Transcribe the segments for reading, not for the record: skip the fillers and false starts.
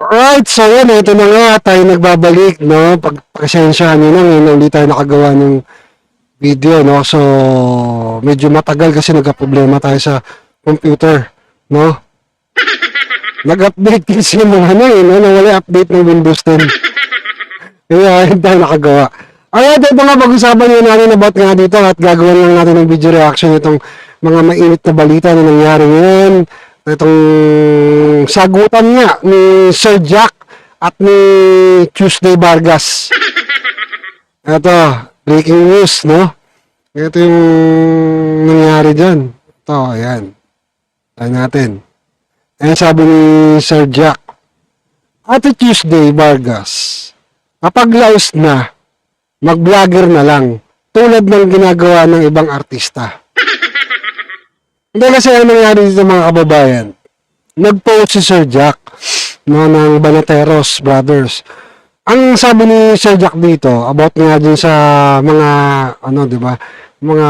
Alright, so yan, ito na nga, tayo nagbabalik, no? Pagpasensyahan nyo na, ngayon ulit tayo nakagawa ng video, no? So, medyo matagal kasi nagka-problema tayo sa computer, no? Nag-update kasi ng ano no? Nawala update ng Windows 10. Kaya, hindi tayo nakagawa. Alright, ito nga, pag-usapan nyo natin about nga dito at gagawin lang natin ng video reaction itong mga mainit na balita na nangyari ngayon. Itong sagutan nga ni Sir Jack at ni Tuesday Vargas. Ito, breaking news, no? Ito yung nangyari dyan. Ito, ayan. Tayo natin. Ayan sabi ni Sir Jack. Ate Tuesday Vargas, kapag laos na, mag-vlogger na lang, tulad ng ginagawa ng ibang artista. Hindi kasi ang nangyari dito mga kababayan, nag-post si Sir Jack no, ng Banateros Brothers. Ang sabi ni Sir Jack dito about nga din sa mga ano, 'di ba? Mga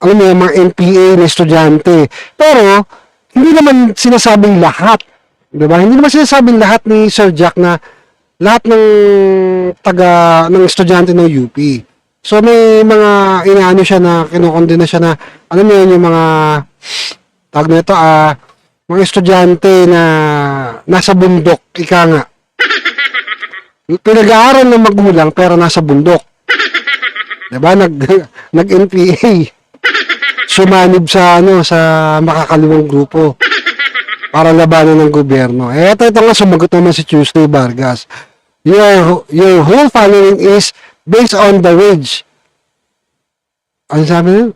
alam mo, mga NPA na estudyante. Pero hindi naman sinasabing lahat, 'di ba? Hindi naman sinasabing lahat ni Sir Jack na lahat ng ng estudyante ng UP. So may mga inaano siya na kinokondena siya na alam mo yun, yung mga tawag nito mga estudyante na nasa bundok, ika nga. Pinag-aaral ng magulang pero nasa bundok. 'Di ba? Nag-NPA. Sumanib sa sa makakaliwang grupo para labanan ng gobyerno. Ito nga sumagot naman si Tuesday Vargas. Your whole following is based on the wage. Ano sabi niya?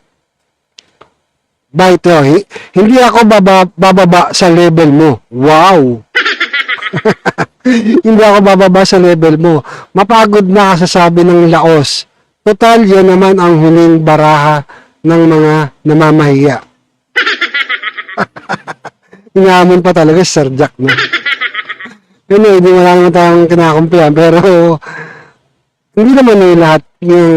Bite, hindi ako bababa sa level mo. Wow! Hindi ako bababa sa level mo. Mapagod na kasasabi ng laos. Total, yan naman ang huling baraha ng mga namamahiya. Inamon pa talaga si Sir Jack, no? Yun hindi wala naman tayong kinakumpihan, pero hindi naman yung lahat yung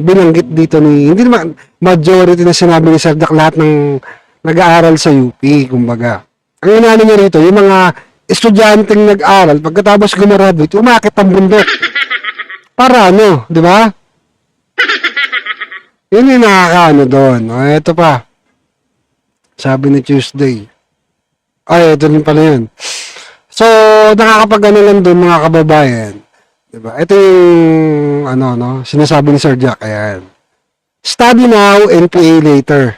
binanggit dito hindi naman majority na sinabi ni Sir Jack lahat ng nag-aaral sa UP, kumbaga. Ang inaano niya rito, yung mga estudyanteng nag-aaral, pagkatapos gumraduate, umakit ang bundok. Para ano, di ba? Yun yung nakakaano doon. O, eto pa. Sabi ni Tuesday. Ay, ito din pala yun. So, nakakapag-ano lang doon mga kababayan. Diba? Ito yung, sinasabi ni Sir Jack. Ayan. Study now, NPA later.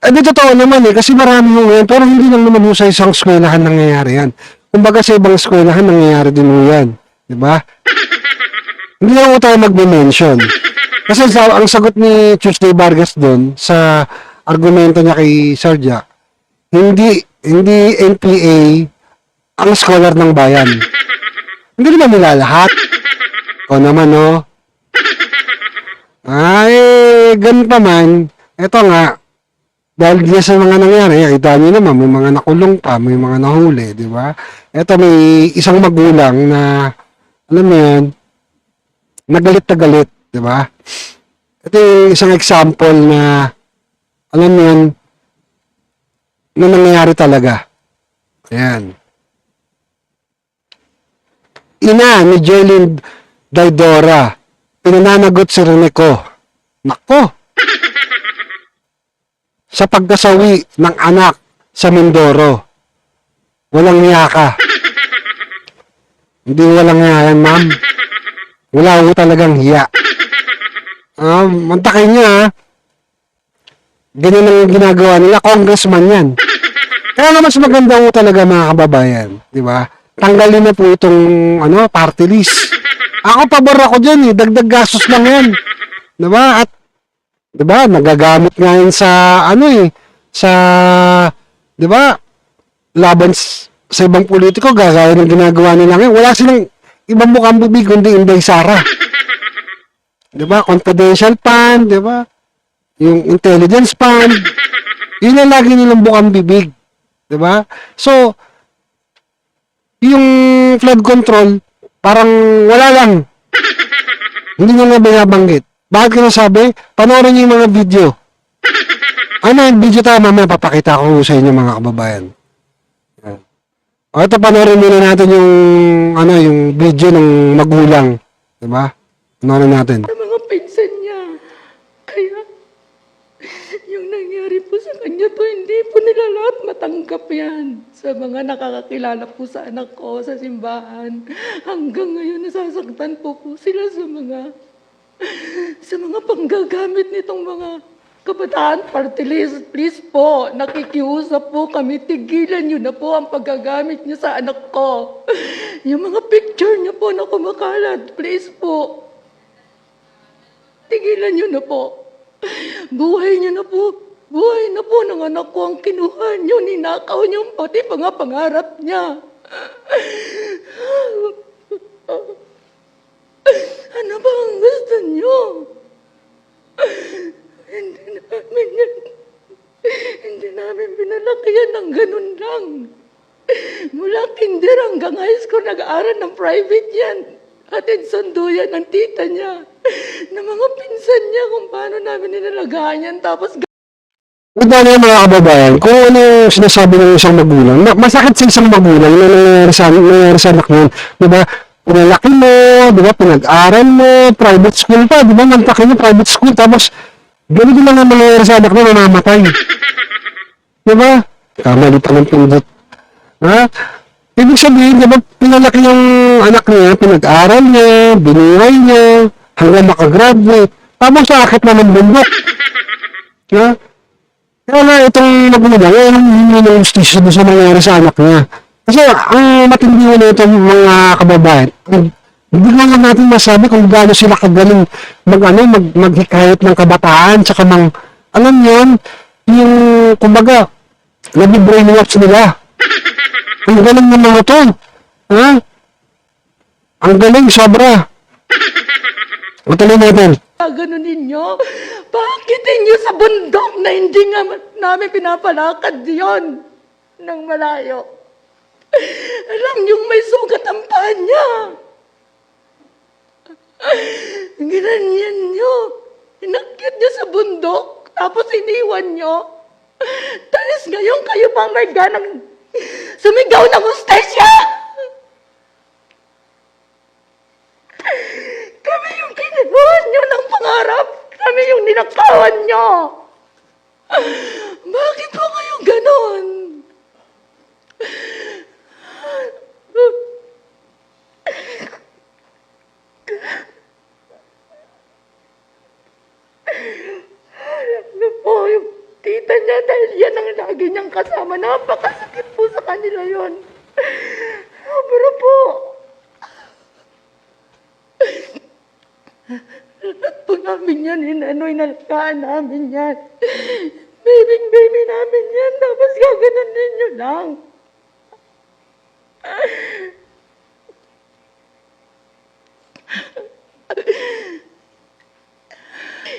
Di totoo naman kasi marami mo ngayon, pero hindi lang naman sa isang eskwelahan nangyayari yan. Kumbaga sa ibang eskwelahan nangyayari din mo yan. Diba? Hindi lang tayo mag-mention. Kasi ang sagot ni Tuesday Vargas doon sa argumento niya kay Sir Jack, hindi NPA ang scholar ng bayan. Hindi naman nila lahat. O naman, no? Ay, ganun pa man. Ito nga, dahil din sa mga nangyari, kita nyo naman, may mga nakulong pa, may mga nahuli, di ba? Ito, may isang magulang na, alam mo yun, nagalit na galit, di ba? Ito yung isang example na, alam mo yun, na nangyayari talaga. Ayan. Ina ni Jerlyn Daidora, pinananagot si Reneco. Nako! Sa pagkasawi ng anak sa Mindoro. Walang niya ka. Hindi walang niya yan, ma'am. Wala ko talagang hiya. Mantakin niya, ganyan ang ginagawa nila. Congressman yan. Kaya nga mas maganda ko talaga mga kababayan. Di ba? Tanggalin na po itong party list. Ako pabor ako dyan dagdag gastos lang yan. Diba? At diba, nagagamit nga yun sa sa diba, laban sa ibang politiko, gagawin ng ginagawa nila ngayon. Wala silang ibang mukhang bibig kundi Inday Sara. Diba? Confidential fund, diba? Yung intelligence fund. Yun ang lagi nilang bukang bibig. Diba? So, yung flood control, parang wala lang. Hindi nyo na binabanggit. Bakit ko nasabi? Panoorin nyo yung mga video. Ano yung video tayo mamaya papakita ko sa inyo mga kababayan. O, ito, panoorin muna natin yung, yung video ng magulang. Diba? Panoorin natin. Sa mga pinsan niya. Kaya, yung nangyari po sa kanya to, hindi po nila lahat matanggap yan. Sa mga nakakakilala po sa anak ko sa simbahan. Hanggang ngayon, nasasaktan po sila sa mga panggagamit nitong mga kabataan party list. Please po, nakikiusap po kami, tigilan niyo na po ang paggagamit niyo sa anak ko. Yung mga picture niyo po na kumakalat, please po. Tigilan niyo na po. Buhay niyo na po. Buhay na po ng anak ko ang kinuha niyo, ninakaw niyo pati mga pangarap niya. Ano ba ang gusto niyo? Hindi namin pinalaki yan ng ganun lang. Mula kinder hanggang high school, nag-aaral ng private yan. Atid sundo yan ng tita niya. Ng mga pinsan niya kung paano namin ninalagaan yan. Tapos Ito na mga kababayan, kung ano yung sinasabi ng isang magulang, masakit sa isang magulang na nangyayari sa anak niyan. Diba? Pinalaki mo, diba? Pinag-aral mo, private school pa, diba? Nagtaki mo, private school, tapos ganito lang ang nangyayari sa anak mo, mamamatay. Diba? Kamali pa ng pindot. Ha? Ibig sabihin, diba? Pinalaki yung anak niya, pinag-aral niya, binuhay niya, hanggang makagraduate. Tapos sa akit na ng bundok. Ha? Kaya na itong magulang, hindi ng justisya doon sa nangyari sa anak niya. Kasi ang matindi na itong mga kababayan, hindi nga lang natin masabi kung gaano sila kagaling maghikayat ng kabataan, tsaka alam yan, yung, kumbaga, nabibrainwash nila. Ang galing ng mga to. Ha? Ang galing, sobra. Matuloy natin. ganun ninyo. Bakit inyo sa bundok na hindi nga namin pinapalakad yon ng malayo? Alam niyong may sugat ang paa niya. Ginanyan niyo. Inakyat niyo sa bundok, tapos iniwan niyo. Tapos ngayon kayo pa may ganang sumigaw ng hostesya. Kami yung kinuha niyo ng pangarap. Kami yung ninakawan niyo. Bakit po kayo ganon? Ano po, yung tita niya, dahil yan ang lagi niyang kasama. Napakasakit po sa kanila yon. Pero po, lahat po namin yan, inalagaan namin yan. Baby namin yan, tapos gaganon ninyo lang.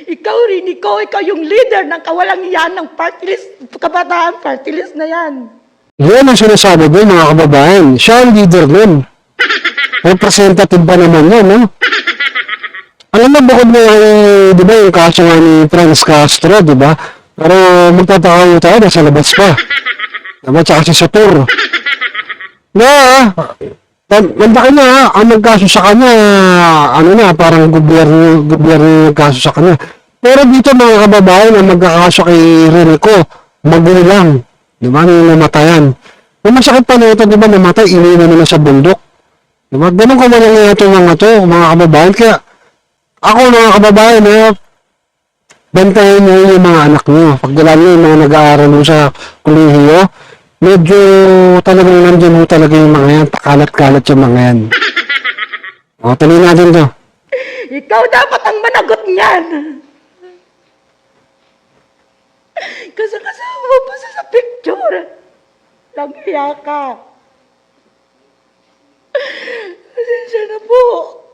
Ikaw yung leader ng kawalang yan ng party list, kabataan party list na yan. Yan ang sinasabi ko, mga kababayan. Siya ang leader nun. Representative pa naman yan, no? Alam mo, bukod na di ba, yung kaso nga ni Franz Castro, di ba? Pero magtataka yung tayo, nasa labas pa. Diba? Tsaka si Satur. Nandaki na, ang nagkaso sa kanya, parang gobyerno nagkaso sa kanya. Pero dito mga kababayan, ang magkakaso kay Renico, magulang. Di ba? Nung namatayan. Kung masakit pa na ito, di ba, namatay, iniwan na sa bundok. Di ba? Ganun ko manang ito mga kababayan. Kaya, ako mga kababayan, bantayan nyo yung mga anak nyo. Pagdalan nyo yung mga nag-aaral mo sa kolehiyo, medyo talagang nandyan mo talaga yung mga yan. Pakalat-kalat yung mga yan. O, tuloy natin to. Ikaw dapat ang managot niyan. Kasi kasama mo pa sa picture. Naghiya ka. Pasensya na po.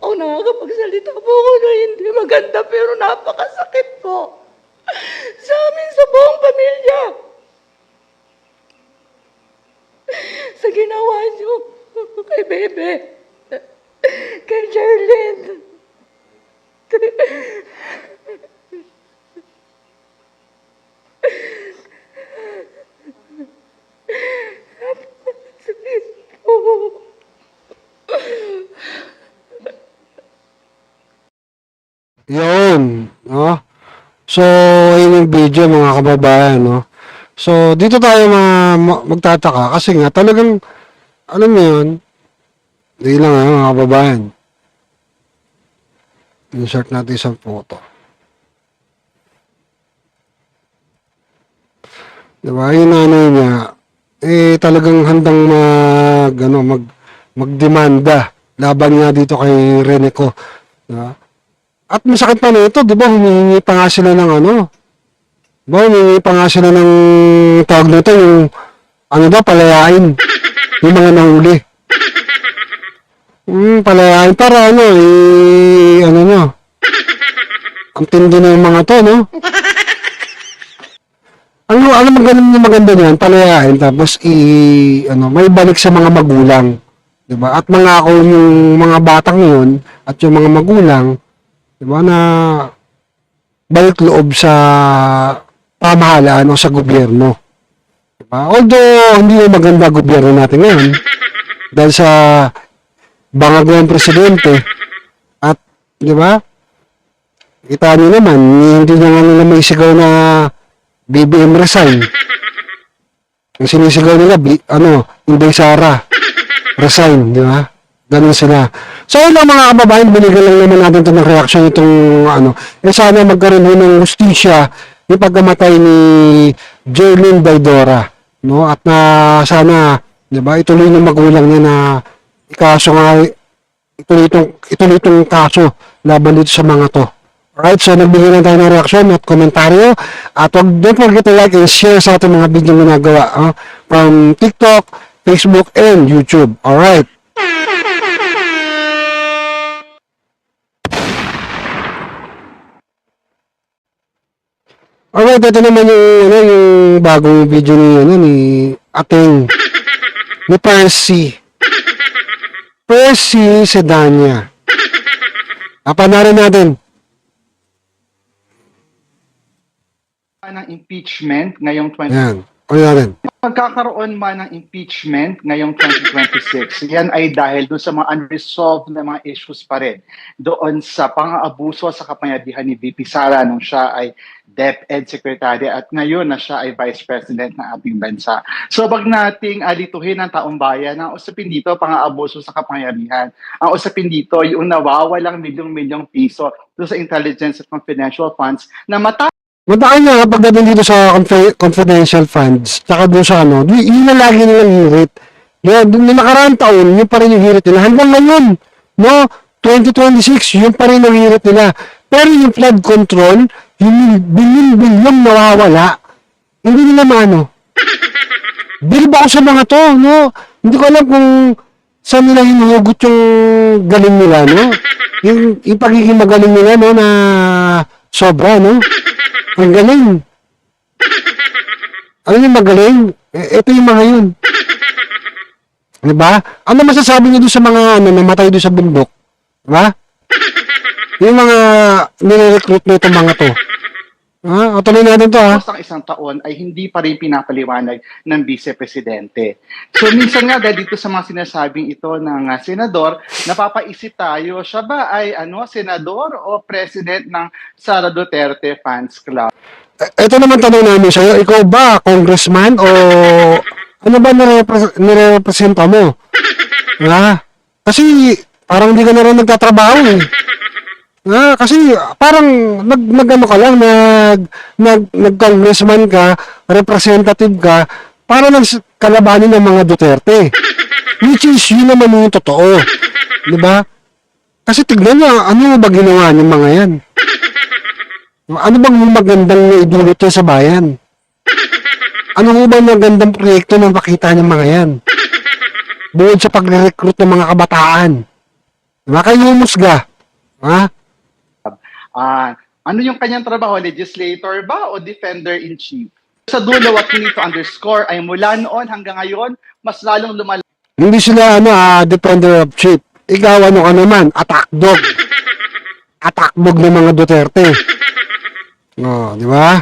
Ako nakakapagsalita po ako na hindi maganda pero napakasakit po. Sa amin, sa buong pamilya. Sa ginawa niyo kay Bebe. Kay Jerlyn. So, ayun yung video mga kababayan, no? So, dito tayo magtataka kasi nga talagang, alam mo yun, hindi lang mga kababayan. Insert natin isang photo. Diba? Yung nanay niya, talagang handang magdemanda laban nga dito kay Reneco. Diba? At masakit pa nito, di ba, humihingi pa nga sila ng diba, humihingi pa nga sila ng tawag nito, yung, palayain, yung mga nahuli. Palayain para nyo, ang tindi na yung mga to, no? Maganda niyan, palayain, tapos may balik sa mga magulang. Diba? At mangako yung mga batang yun, at yung mga magulang, diba, na balik loob sa pamahalaan o sa gobyerno. Diba? Although, hindi yung maganda gobyerno natin ngayon, dahil sa bangag ng presidente, at, diba, kita nyo naman, hindi na nga nila may sigaw na BBM resign. Ang sinisigaw nila, Inday Sara resign, di ba? Ganun sila. So, yun lang mga kababayan, binigyan lang naman natin ito ng reaction itong sana magkaroon ng hustisya yung pagkamatay ni Jerlyn Baidora, no? At na sana, di ba, ituloy ng magulang niya na ituloy itong kaso laban dito sa mga to. Alright, so nagbigay lang tayo ng reaksyon at komentaryo. At don't forget to like and share sa ating mga video na ginagawa from TikTok, Facebook, and YouTube. Alright. Alright, ito naman yung bagong video ni ating ni Percy Sedania. Panarin natin. Ng impeachment ngayong Yan. Ulit natin. Magkakaroon man ng impeachment ngayong 2026, yan ay dahil doon sa mga unresolved na mga issues pa rin. Doon sa pang-aabuso sa kapangyarihan ni VP Sara nung siya ay DepEd Secretary at ngayon na siya ay Vice President ng ating bansa. So wag nating alituhin ang taong bayan. Ang usapin dito, pang-aabuso sa kapangyarihan. Ang usapin dito, yung nawawalang milyong-milyong piso doon sa intelligence at confidential funds na Mataka nga pagdating dito sa confidential funds, tsaka doon sa yun na lagi nilang hirit. Yung nakaraang taon, yun pa rin yung hirit nila. Hanggang ngayon, no, 2026, yun pa rin yung hirit nila. Pero yung flood control, yung bilyon nawawala, hindi nila Bilib ako sa mga to, no? Hindi ko alam kung saan nila hinuhugot yung galing nila, no? Yung pagiging magaling nila, no, na sobra, no? Ang galing. Ano yung magaling? Ito yung mga yun. Diba? Ano masasabi niyo doon sa mga namatay doon sa bundok? Diba? Yung mga nire-recruit na itong mga to. O tuloy natin to, ha? Ang isang taon ay hindi pa rin pinapaliwanag ng Vice Presidente. So minsan nga dahil dito sa mga sinasabing ito ng senador, napapaisip tayo, siya ba ay senador o president ng Sara Duterte Fans Club? Ito naman tanong namin sa'yo, ikaw ba congressman o ano ba nire-representa mo? Kasi parang hindi ka na rin nagtatrabaho eh. Kasi parang nag-ano ka lang, nag-congressman ka, representative ka, para kalabanin ng mga Duterte. Which is, yun naman yung totoo. Diba? Kasi tignan nyo, ano ba ginawa ng mga yan? Ano bang magandang naidulot yan sa bayan? Ano bang magandang proyekto na makita ng mga yan? Bukod sa pagre-recruit ng mga kabataan. Diba? Kayo humusga. Ano yung kanyang trabaho? Legislator ba o defender-in-chief? Sa dulo, what we need to underscore ay mula noon hanggang ngayon, mas lalong lumala. Hindi sila defender of chief. Ikaw ka naman, attack dog. Attack dog ng mga Duterte. Di ba?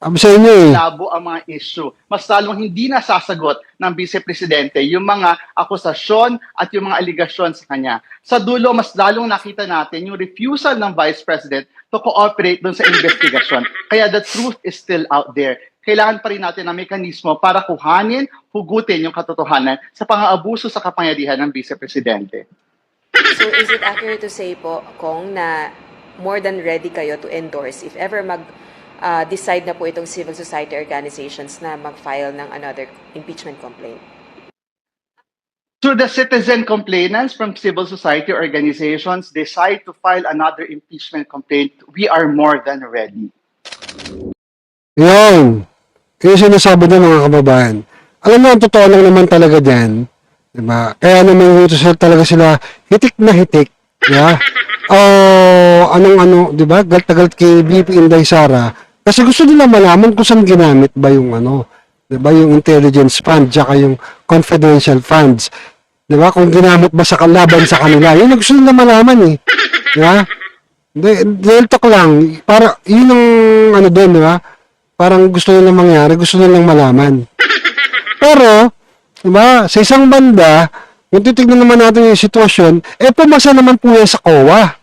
Sabi sa inyo eh. labo ang mga issue. Mas lalong hindi nasasagot ng Vice Presidente yung mga akusasyon at yung mga aligasyon sa kanya. Sa dulo, mas lalong nakita natin yung refusal ng Vice President to cooperate dun sa investigasyon. Kaya the truth is still out there. Kailangan pa rin natin ng mekanismo para kuhanin, hugutin yung katotohanan sa pang-aabuso sa kapangyarihan ng Vice Presidente. So is it accurate to say po, Kong, na more than ready kayo to endorse if ever decide na po itong civil society organizations na mag-file ng another impeachment complaint? Should the citizen complainants from civil society organizations decide to file another impeachment complaint, we are more than ready. Yun. Yung sinasabi ng mga kababayan. Alam mo, ang totoo lang naman talaga dyan. Diba? Kaya naman ito talaga sila hitik na hitik. Yeah? Anong, diba? Galit kay VP Inday Sara. Kasi gusto nila malaman kung saan ginamit ba yung diba? Yung intelligence fund, tsaka yung confidential funds. Diba? Kung ginamit ba sa laban sa kanila. Yun ang gusto nila malaman eh. Diba? Dahil talk lang. Para, yun ang doon, diba? Parang gusto nilang mangyari, gusto nilang malaman. Pero, diba, sa isang banda, kung titignan naman natin yung sitwasyon, pumasa naman po yan sa COA.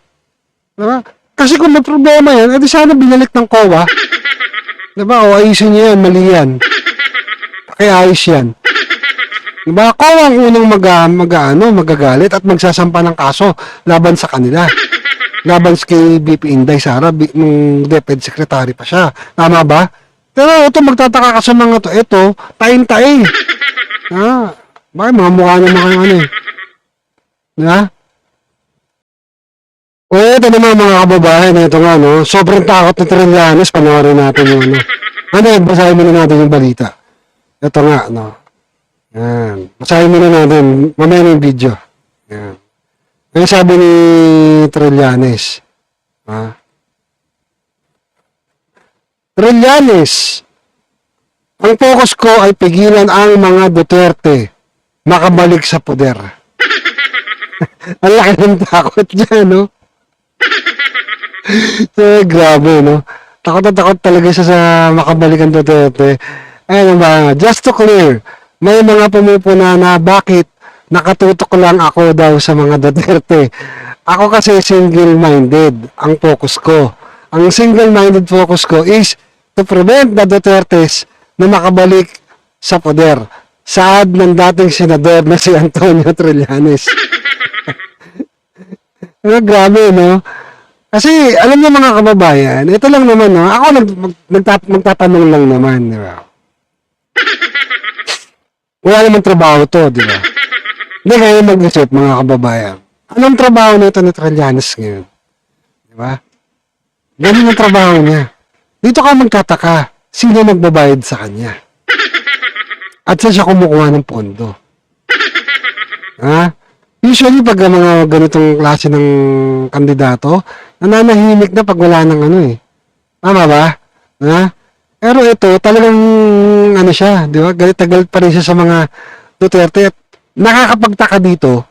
Diba? Kasi kung may problema yan, edi sana binalik ng COA. Diba? O ayusin niya yan, mali yan. Kaya ayos yan. Diba? COA ang unang magagalit at magsasampa ng kaso laban sa kanila. Laban kay BP Inday Sara, nung DepEd Secretary pa siya. Tama ba? Pero ito, magtataka ka sa mga to. Ito, tain-tai. Bakit mga mukha naman kayo eh. Diba? O ito naman mga kababayan, ito nga sobrang takot na Trillanes, panoorin natin yung basahin muna natin yung balita. Ito nga, Yan. Basahin muna natin, mamaya yung video. Yan. Kaya sabi ni Trillanes, Trillanes, ang focus ko ay pigilan ang mga Duterte makabalik sa poder. Ang laki ng takot dyan, no? So, grabe, no? Takot na takot talaga siya sa makabalik ang Duterte. Ayun ba, just to clear, may mga pumupuna na bakit nakatutok lang ako daw sa mga Duterte. Ako kasi single-minded ang focus ko. Ang single-minded focus ko is to prevent the Dutertes na makabalik sa poder. Saad ng dating senador na si Antonio Trillanes. Grabe, no? Kasi, alam niyo mga kababayan, ito lang naman, no? Ako magtatanong lang naman, di ba? Wala naman trabaho to, di ba? Hindi kayo mag-isip, mga kababayan. Anong trabaho nito ni Trillanes ngayon? Di ba? Ganun ang trabaho niya. Dito ka magtataka, sino magbabayad sa kanya? At saan siya kumukuha ng pondo? Usually, pag mga ganitong klase ng kandidato, nananahimik na pag wala ng Tama ba? Pero ito, talagang siya, di ba? Galit na galit pa rin siya sa mga Duterte. At nakakapagtaka dito,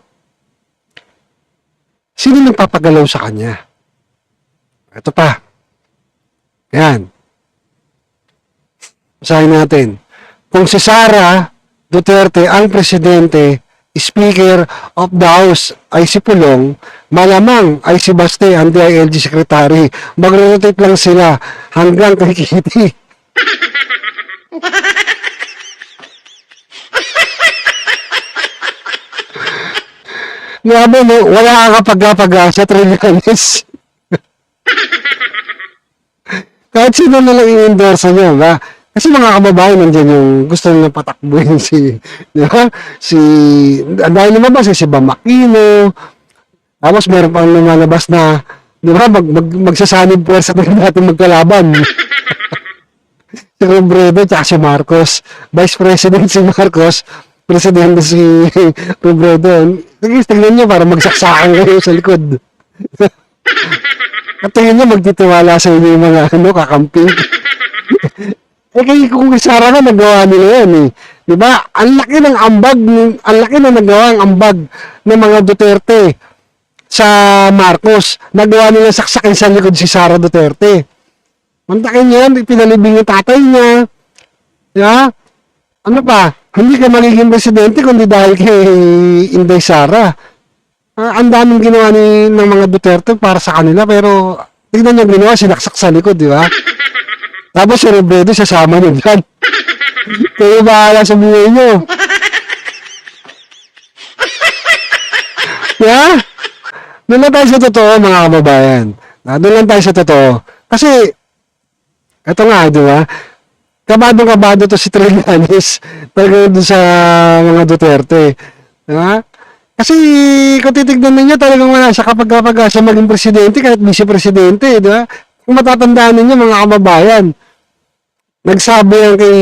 sino nagpapagalaw sa kanya? Ito pa. Yan. Basahin natin. Kung si Sara Duterte ang presidente, Speaker of the House ay si Pulong, malamang ay si Baste ang DILG Secretary. Mag-rotate lang sila hanggang kay Kitty. Grabe, no? Wala ka kapag-pag-asa, Trillanes. Kahit sino na lang i-endorse nyo, ba? Kasi mga kababayan, nandiyan yung gusto nila patakbuhin di ba? Dahil lumabas si Bam Aquino, tapos meron pang lumalabas na, di ba, magsasanib puwersa na natin magkalaban. Si Robredo, tsaka si Marcos. Vice President si Marcos, Presidente si Robredo. Tingnan nyo, para magsaksakan kayo sa likod. At tingnan nyo, magtitiwala sa inyo yung mga kakamping. Kaya kung Sara na nagawa nila yan Di ba? Ang laki ng ambag, ang laki na nagawa ang ambag ng mga Duterte sa Marcos. Nagawa nila saksakin sa likod si Sara Duterte. Mantakin niya yan, pinalibing yung tatay niya. Di ba? Ano pa? Hindi ka magiging presidente kundi dahil kay Inday Sara. Ang daming ginawa ng mga Duterte para sa kanila, pero tignan niyo ginawa, sinaksak sa likod, di ba? Tapos si Robredo, sasama niyo dyan. Kayo bahala sa buhay niyo. Yeah? Doon lang tayo sa totoo, mga kababayan. Doon lang tayo sa totoo. Kasi, eto nga, di ba? Kabadong-kabado to si Trillanes talaga doon sa mga Duterte. Di ba? Kasi, kung titignan ninyo, talagang wala siya kapag siya maging presidente, kahit vice-presidente, di ba? Kung matatandaan ninyo, mga kababayan, nagsabi yan kay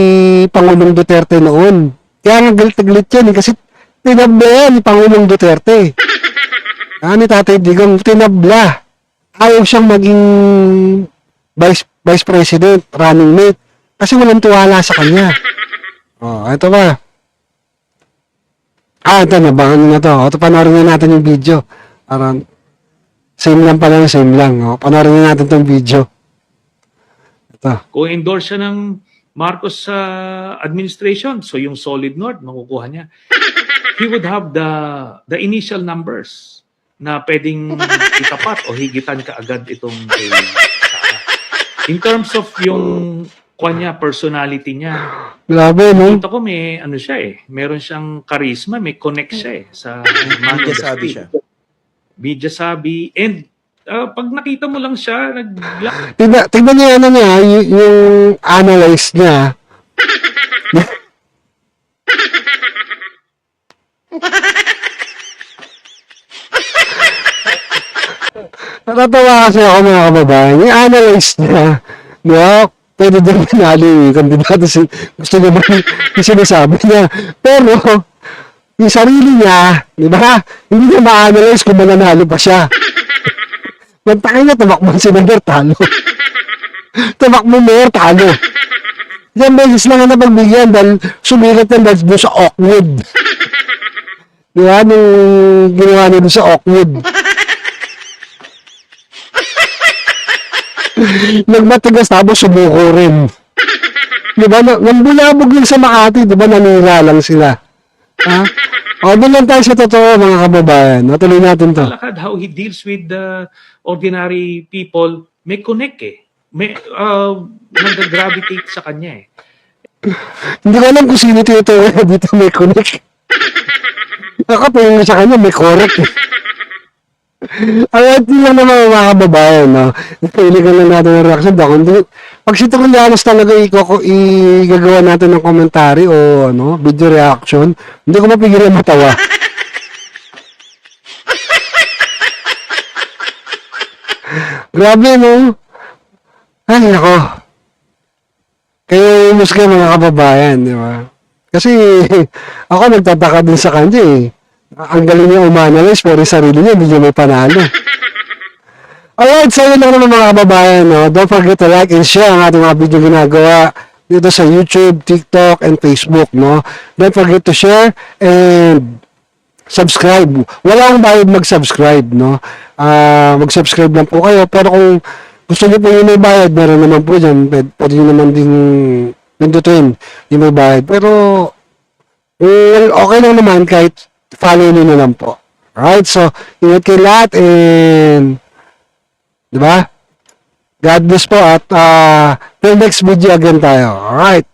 Pangulong Duterte noon. Kaya nga galit-galit yan, kasi tinabla yan ni Pangulong Duterte. Ni Tatay Digong, tinabla. Ayaw siyang maging vice president, running mate, kasi walang tuwala sa kanya. Ito ba? Ito na, bangan na to. Ito, panoorin na natin yung video. Parang, same lang pala, same lang. Panoorin na natin tong video. Ito. Kung endorse siya ng Marcos administration, so yung Solid North, makukuha niya. He would have the initial numbers na pwedeng itapat o higitan kaagad itong kay Sara. In terms of yung kanya, personality niya, Grabe, no? kita ko may ano siya meron siyang charisma, may connect siya sa Media savvy siya. Media savvy, and pag nakita mo lang siya, Tignan niya ano niya, yung analyze niya. Natatawa kasi ako, mga kababayan. Yung analyze niya, di ba? Pwede din manalo yung kandidato. Gusto niya ba yung sinasabi niya. Pero, yung sarili niya, di ba? Hindi niya ma-analyze kung mananalo pa siya. Mantakin niya, tumakbo si Mayor, talo. Tumakbo Mayor, talo. Yan, beses lang na napagbigyan dahil sumikat yan dahil doon sa Oakwood. Di ba? Nung ginawa niya doon sa Oakwood. Nagmatigas tapos sumuko rin. Di ba? Nambulabog yun sa Makati, di ba? Nanira lang sila. Ha? Doon lang tayo sa totoo, mga kababayan. Natuloy natin to. lakad, how he deals with the ordinary people, may connect may nag-gravitate sa kanya Hindi ko alam kung sino tinutuwa dito may connect. Ako tingin sa kanya may correct. Alright, yun lang naman, mga kababayan. No? Piligan lang natin ang reaction. Pag si Trillanes talaga igagawa natin ng komentary o video reaction, hindi ko mapigilan matawa. Grabe, no? Ay, nako. Kayo imus kayo, mga kababayan, di ba? Kasi ako nagtataka din sa kanya Ang galing niya umanalyze, pero sarili niya, hindi niya may panalo. Alright, so yun lang naman, mga kababayan. No? Don't forget to like and share ang ating mga video ginagawa dito sa YouTube, TikTok, and Facebook. No? Don't forget to share and subscribe. Wala akong bayad mag-subscribe. No? Mag-subscribe lang po kayo. Pero kung gusto niyo po yung may bayad, meron naman po dyan. Pwede nyo naman din pindutin yung may bayad. Pero okay lang naman kahit follow nyo na lang po. Alright, so ingat kayo lahat and di ba? God bless po at till next video again tayo. Alright.